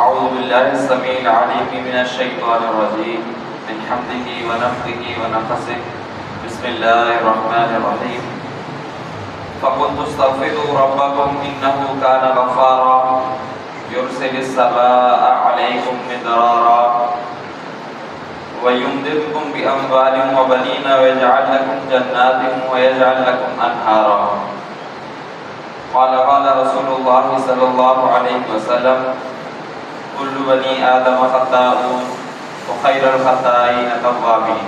أعوذ بالله السميع العليم من الشيطان الرجيم من حمده ونفخه ونفثه بسم الله الرحمن الرحيم فقلت استغفروا ربكم إنه كان غفارا يرسل السماء عليكم مدرارا ويمددكم بأموال وبنين ويجعل لكم جنات ويجعل لكم أنهارا قال رسول الله صلى الله عليه وسلم كل بني آدم خطاؤون وخير الخطائين التوابين.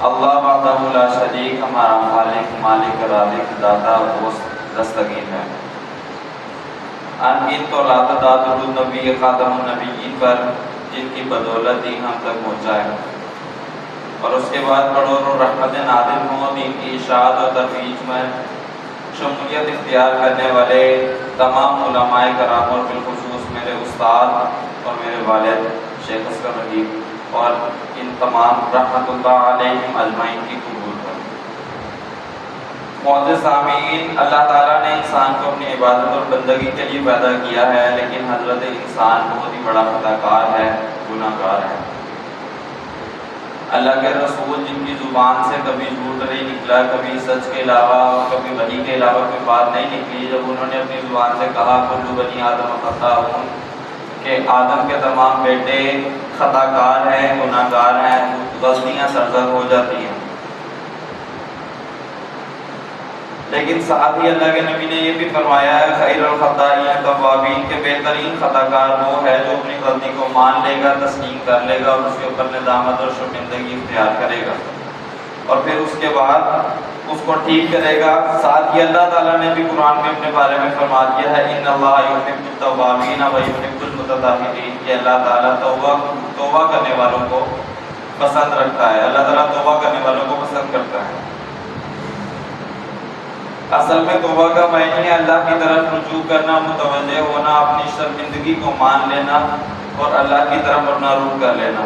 اللہ وحدہ لا شریک ہمارا خالق مالک رازق داتا دستگیر ہے. ان تو لا تعداد النبی خاتم النبیین پر جن کی بدولت دین ہم تک پہنچا ہے، اور اس کے بعد کروڑوں رحمت نازل ہوں دین کی اشاعت اور ترویج میں شمولیت اختیار کرنے والے تمام علماء کرام اور بالخصوص میرے استاد اور میرے والد شیخ اصغر رحیم اور ان تمام رحمت اللہ علیہم اجمعین کی قبول کریں. معزز سامعین، اللہ تعالیٰ نے انسان کو اپنی عبادت اور بندگی کے لیے پیدا کیا ہے، لیکن حضرت انسان بہت ہی بڑا خطا کار ہے، گناہ گار ہے. اللہ کے رسول جن کی زبان سے کبھی جھوٹ نہیں نکلا، کبھی سچ کے علاوہ اور کبھی وحی کے علاوہ کوئی بات نہیں نکلی، جب انہوں نے اپنی زبان سے کہا کل بنی آدم خطاؤون کہ آدم کے تمام بیٹے خطا کار ہیں، گناہ گار ہیں، غلطیاں سرزد ہو جاتی ہیں. لیکن ساتھ ہی اللہ کے نبی نے یہ بھی فرمایا ہے خیر الخطائین التوابین کہ بہترین خطا کار وہ ہے جو اپنی غلطی کو مان لے گا، تسلیم کر لے گا اور اس کے اوپر ندامت اور شرمندگی اختیار کرے گا اور پھر اس کے بعد اس کو ٹھیک کرے گا. ساتھ ہی اللہ تعالیٰ نے بھی قرآن میں اپنے بارے میں فرما دیا ہے ان اللہ یحب التوابین ویحب المتطہرین کہ اللہ تعالیٰ توبہ کرنے والوں کو پسند رکھتا ہے، اللہ تعالیٰ توبہ کرنے والوں کو پسند کرتا ہے. اصل میں توبہ کا معنی ہے اللہ کی طرف رجوع کرنا، متوجہ ہونا، اپنی شرمندگی کو مان لینا اور اللہ کی طرف اپنا رخ کر لینا.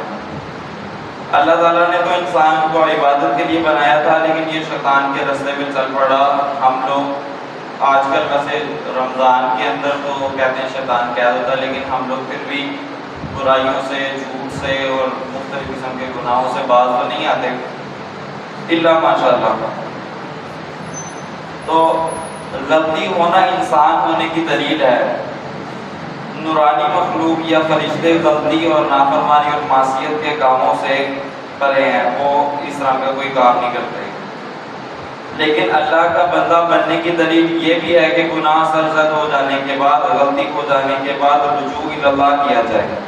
اللہ تعالیٰ نے تو انسان کو عبادت کے لیے بنایا تھا، لیکن یہ شیطان کے راستے میں چل پڑا. ہم لوگ آج کل ویسے رمضان کے اندر تو کہتے ہیں شیطان قید ہوتا ہے، لیکن ہم لوگ پھر بھی برائیوں سے، جھوٹ سے اور مختلف قسم کے گناہوں سے باز تو نہیں آتے الا ماشاء اللہ. تو غلطی ہونا انسان ہونے کی دلیل ہے. نورانی مخلوق یا فرشتے غلطی اور نافرمانی اور معصیت کے کاموں سے پرے ہیں، وہ اس طرح کا کوئی کام نہیں کرتے. لیکن اللہ کا بندہ بننے کی دلیل یہ بھی ہے کہ گناہ سرزد ہو جانے کے بعد، غلطی ہو جانے کے بعد رجوع اللہ کیا جائے.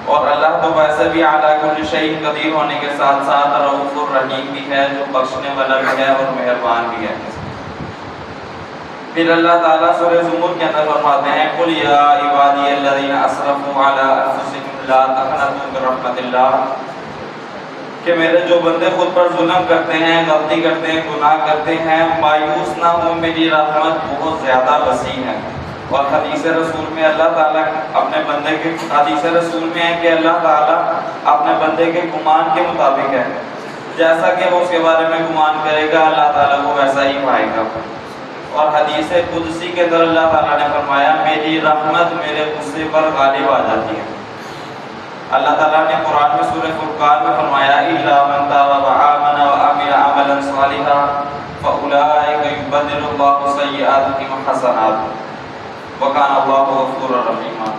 اور اللہ تو ویسے بھی اعلیٰ کل شیء قدیر ہونے کے ساتھ ساتھ رؤوف الرحیم بھی ہے، جو بخشنے والا بھی ہے اور مہربان بھی ہے. پھر اللہ تعالیٰ سورہ زمر کے اندر فرماتے ہیں قل یا عبادی الذین اسرفوا علی انفسہم لا تقنطوا من رحمت اللہ کہ میرے جو بندے خود پر ظلم کرتے ہیں، غلطی کرتے ہیں، گناہ کرتے ہیں، مایوس نہ ہو، میری رحمت بہت زیادہ وسیع ہے. اور حدیث رسول میں اللہ تعالیٰ اپنے بندے کے حدیث رسول میں ہے کہ اللہ تعالیٰ اپنے بندے کے گمان کے مطابق ہے، جیسا کہ وہ اس کے بارے میں گمان کرے گا اللہ تعالیٰ کو ویسا ہی پائے گا. اور حدیث قدسی کے اندر اللہ تعالیٰ نے فرمایا میری رحمت میرے غصے پر غالب آ جاتی ہے. اللہ تعالیٰ نے قرآن میں سورہ فرقان میں فرمایا الا من تاب وآمن وعمل عملا صالحا فاولئک یبدل اللہ سیئاتہم حسنات وکان اللہ غفورا رحیما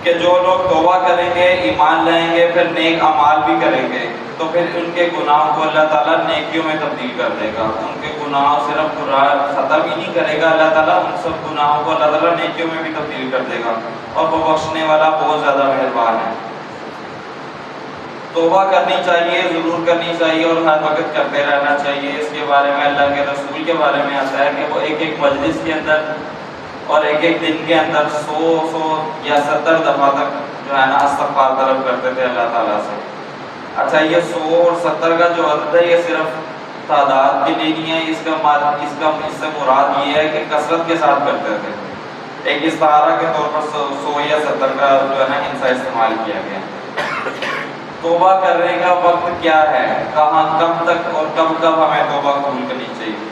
کہ جو لوگ توبہ کریں گے، ایمان لائیں گے، پھر نیک اعمال بھی کریں گے تو پھر ان کے گناہوں کو اللہ تعالیٰ نیکیوں میں تبدیل کر دے گا. ان کے گناہ صرف ختم ہی نہیں کرے گا اللہ تعالیٰ، ان سب گناہوں کو اللہ تعالیٰ نیکیوں میں بھی تبدیل کر دے گا اور وہ بخشنے والا بہت زیادہ مہربان ہے. توبہ کرنی چاہیے، ضرور کرنی چاہیے اور ہر وقت کرتے رہنا چاہیے. اس کے بارے میں اللہ کے رسول کے بارے میں آتا ہے کہ وہ ایک ایک مجلس کے اندر اور ایک ایک دن کے اندر 100 یا 70 دفعہ تک جو ہے نا استغفار طلب کرتے تھے اللہ تعالیٰ سے. اچھا، یہ 100 اور 70 کا جو عدد ہے یہ صرف تعداد کے لیے نہیں ہے، اس سے مراد یہ ہے کہ کثرت کے ساتھ کرتے تھے. ایک استعارہ کے طور پر 100 یا 70 کا جو ہے نا انسا استعمال کیا گیا. توبہ کرنے کا وقت کیا ہے، کہاں، کب تک اور کب ہمیں توبہ قبول کرنی چاہیے؟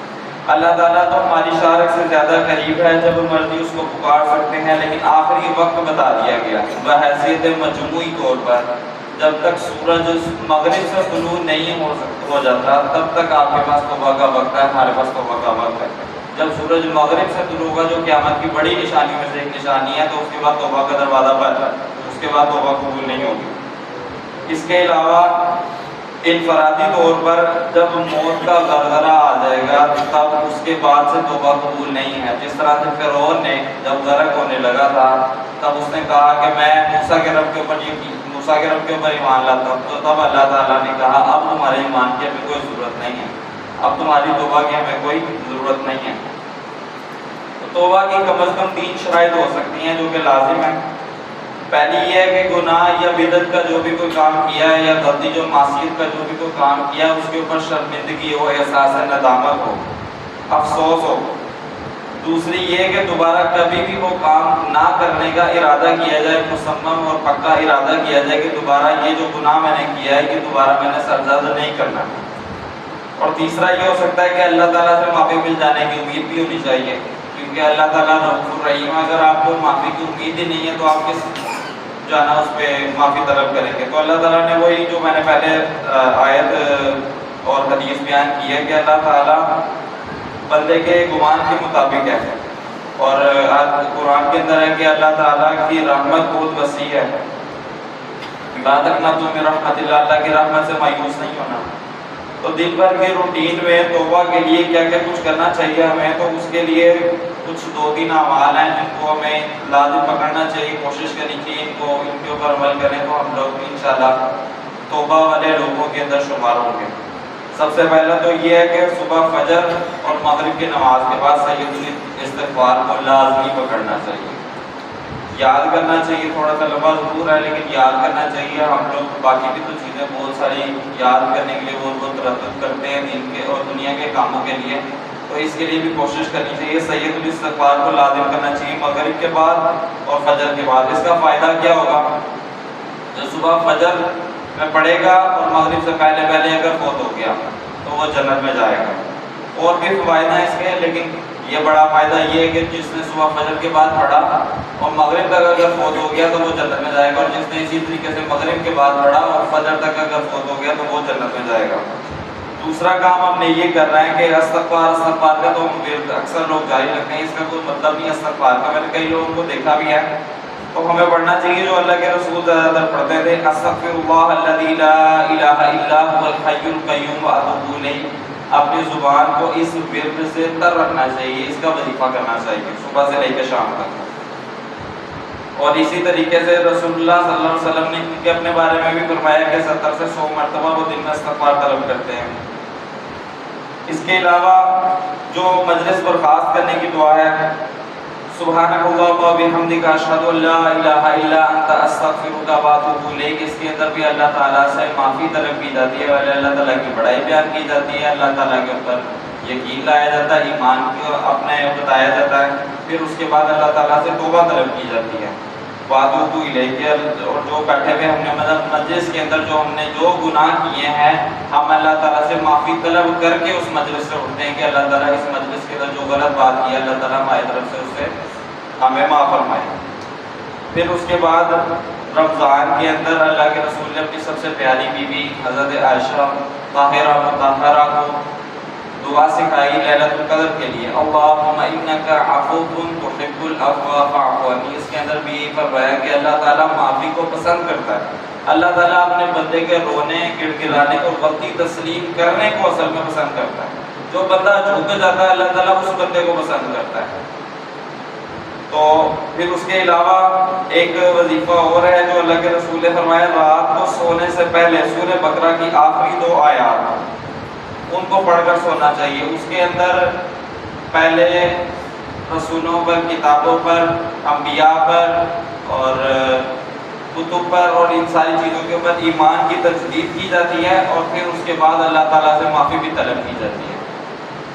اللہ تعالیٰ تو ہماری شارک سے زیادہ قریب ہے، جب مرضی اس کو پکار سکتے ہیں، لیکن آخری وقت بتا دیا گیا بحیثیت مجموعی طور پر جب تک سورج مغرب سے طلوع نہیں ہو جاتا تب تک آپ کے پاس توبہ کا وقت ہے، ہمارے پاس توبہ کا وقت ہے۔ جب سورج مغرب سے طلوع ہوگا جو قیامت کی بڑی نشانیوں میں سے ایک نشانی ہے، تو اس کے بعد توبہ کا دروازہ بند ہے، اس کے بعد توبہ قبول نہیں ہوگی۔ اس کے علاوہ انفرادی طور پر جب موت کا غرغرہ آ جائے گا تب اس کے بعد سے توبہ قبول نہیں ہے۔ جس طرح سے فرعون نے جب غرق ہونے لگا تھا تب اس نے کہا کہ میں موسیٰ کے رب کے اوپر ایمان لاتا ہوں، تو تب اللہ تعالیٰ نے کہا اب تمہارے ایمان کی ہمیں کوئی ضرورت نہیں ہے، اب تمہاری توبہ کی ہمیں کوئی ضرورت نہیں ہے۔ تو توبہ کی کم از کم 3 شرائط ہو سکتی ہیں جو کہ لازم ہے۔ پہلی یہ ہے کہ گناہ یا بدعت کا جو بھی کوئی کام کیا ہے یا غلطی جو معصیت کا جو بھی کوئی کام کیا ہے اس کے اوپر شرمندگی ہو، احساس ندامت ہو، افسوس ہو۔ دوسری یہ کہ دوبارہ کبھی بھی وہ کام نہ کرنے کا ارادہ کیا جائے، مصمم اور پکا ارادہ کیا جائے کہ دوبارہ یہ جو گناہ میں نے کیا ہے کہ دوبارہ میں نے سرزد نہیں کرنا۔ اور تیسرا یہ ہو سکتا ہے کہ اللہ تعالیٰ سے معافی مل جانے کی امید بھی ہونی چاہیے، کیونکہ اللہ تعالیٰ رؤوف الرحیم ہے، اگر آپ کو معافی کی امید ہی نہیں ہے تو آپ کس جانا اس پہ معافی طلب کریں گے۔ تو اللہ تعالیٰ نے وہی جو میں نے پہلے آیت اور حدیث بیان کی ہے کہ اللہ تعالیٰ بندے کے گمان کے مطابق ہے، اور قرآن کے اندر ہے کہ اللہ تعالیٰ کی رحمت بہت وسیع ہے، لا تقنطوا من رحمت اللہ، اللہ کی رحمت سے مایوس نہیں ہونا۔ تو دن بھر کے روٹین میں توبہ کے لیے کیا کیا کچھ کرنا چاہیے ہمیں، تو اس کے لیے کچھ 2-3 اعمال ہیں جن کو ہمیں لازم پکڑنا چاہیے، کوشش کرنی چاہیے ان کے اوپر عمل کریں تو ہم لوگ انشاءاللہ توبہ والے لوگوں کے اندر شمار ہوں گے۔ سب سے پہلا تو یہ ہے کہ صبح فجر اور مغرب کی نماز کے بعد سید الاستغفار کو لازمی پکڑنا چاہیے، یاد کرنا چاہیے۔ تھوڑا سا لمبا ضرور ہے لیکن یاد کرنا چاہیے۔ ہم لوگ باقی بھی تو چیزیں بہت ساری یاد کرنے کے لیے بہت تردد کرتے ہیں دین کے اور دنیا کے کاموں کے لیے، تو اس کے لیے بھی کوشش کرنی چاہیے۔ سید الاستغفار کو لازم کرنا چاہیے مغرب کے بعد اور فجر کے بعد۔ اس کا فائدہ کیا ہوگا؟ جو صبح فجر میں پڑھے گا اور مغرب سے پہلے اگر فوت ہو گیا تو وہ جنت میں جائے گا۔ اور بھی فوائد ہیں اس کے، لیکن یہ بڑا فائدہ یہ ہے کہ جس نے صبح فجر کے بعد پڑھا اور مغرب تک اگر فوت ہو گیا تو وہ جنت میں جائے گا، اور جس نے اسی طریقے سے مغرب کے بعد پڑھا اور فجر تک اگر فوت ہو گیا تو وہ جنت میں جائے گا۔ دوسرا کام ہم نے یہ کرنا ہے کہ استغفار کا تو اکثر لوگ جاری رکھتے ہیں، اس کا کوئی مطلب نہیں استغفار کا۔ میں نے کئی لوگوں کو دیکھا بھی ہے، تو ہمیں پڑھنا چاہیے جو اللہ کے رسول زیادہ تر پڑھتے تھے، استغفر اللہ الذی لا الہ الا هو الحی القیوم واتوب الیہ۔ اپنی زبان کو اس ورد سے تر رکھنا چاہیے، اس کا وظیفہ کرنا چاہیے صبح سے لے کے شام تک۔ اور اسی طریقے سے رسول اللہ صلی اللہ علیہ وسلم نے ان کے اپنے بارے میں بھی فرمایا کہ 70 سے 100 مرتبہ وہ دن میں استغفار طلب کرتے ہیں۔ اس کے علاوہ جو مجلس برخاست کرنے کی دعا ہے، سبحانک اللہم و بحمدک اشہد ان لا الہ الا انت استغفرک و اتوب الیک، اس کے اندر بھی اللہ تعالیٰ سے معافی طلب کی جاتی ہے، اللہ تعالیٰ کی بڑائی بیان کی جاتی ہے، اللہ تعالیٰ کے اوپر یقین لایا جاتا ہے، ایمان کو اپنے بتایا جاتا ہے، پھر اس کے بعد اللہ تعالیٰ سے توبہ طلب کی جاتی ہے۔ واتوب الیک، اور جو بیٹھے ہوئے ہم نے مجلس کے اندر جو ہم نے جو گناہ کیے ہیں ہم اللہ تعالیٰ سے معافی طلب کر کے اس مجلس سے اٹھتے ہیں کہ اللہ تعالیٰ اس مجلس کے اندر جو غلط بات کی ہے اللہ تعالیٰ ہماری طرف سے اسے ہمیں معاف فرمائے۔ پھر اس کے بعد رمضان کے اندر اللہ کے رسول نے اپنی سب سے پیاری بیوی حضرت عائشہ طاہرہ مطہرہ کو دعا سکھائی لیلۃ القدر کے لیے، اللہم انک عفو تحب العفو فاعف عنی۔ اس کے اندر بھی یہ فرمایا کہ اللہ تعالیٰ معافی کو پسند کرتا ہے، اللہ تعالیٰ اپنے بندے کے رونے گڑ گڑانے کو غلطی تسلیم کرنے کو اصل میں پسند کرتا ہے۔ جو بندہ جھک جاتا ہے اللہ تعالیٰ اس بندے کو پسند کرتا ہے۔ تو پھر اس کے علاوہ ایک وظیفہ اور ہے جو اللہ کے رسول نے فرمایا، رات کو سونے سے پہلے سورہ بقرہ کی آخری 2 آیات ان کو پڑھ کر سونا چاہیے۔ اس کے اندر پہلے رسولوں پر، کتابوں پر، انبیاء پر اور کتب پر اور ان ساری چیزوں کے اوپر ایمان کی تجدید کی جاتی ہے، اور پھر اس کے بعد اللہ تعالیٰ سے معافی بھی طلب کی جاتی ہے۔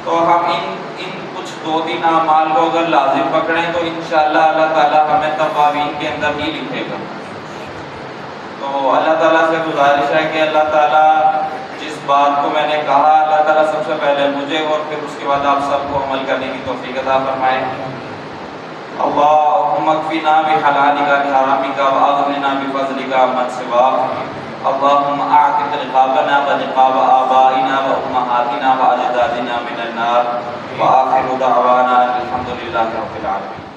تو ہم ان کچھ 2-3 اعمال کو اگر لازم پکڑیں تو انشاءاللہ اللہ تعالیٰ ہمیں توابین کے اندر ہی لکھے گا۔ تو اللہ تعالیٰ سے گزارش ہے کہ اللہ تعالیٰ جس بات کو میں نے کہا اللہ اللہ تعالیٰ سب سے پہلے مجھے اور پھر اس کے بعد آپ سب کو عمل کرنے کی توفیق عطا فرمائے۔ اللہم اکفنا بحلالک عن حرامک واغننا بفضلک عمن سواک۔ اللہم اعتق رقابنا ورقاب آبائنا وامہاتنا واجدادنا من النار، وآخر دعوانا الحمد للہ رب العالمین۔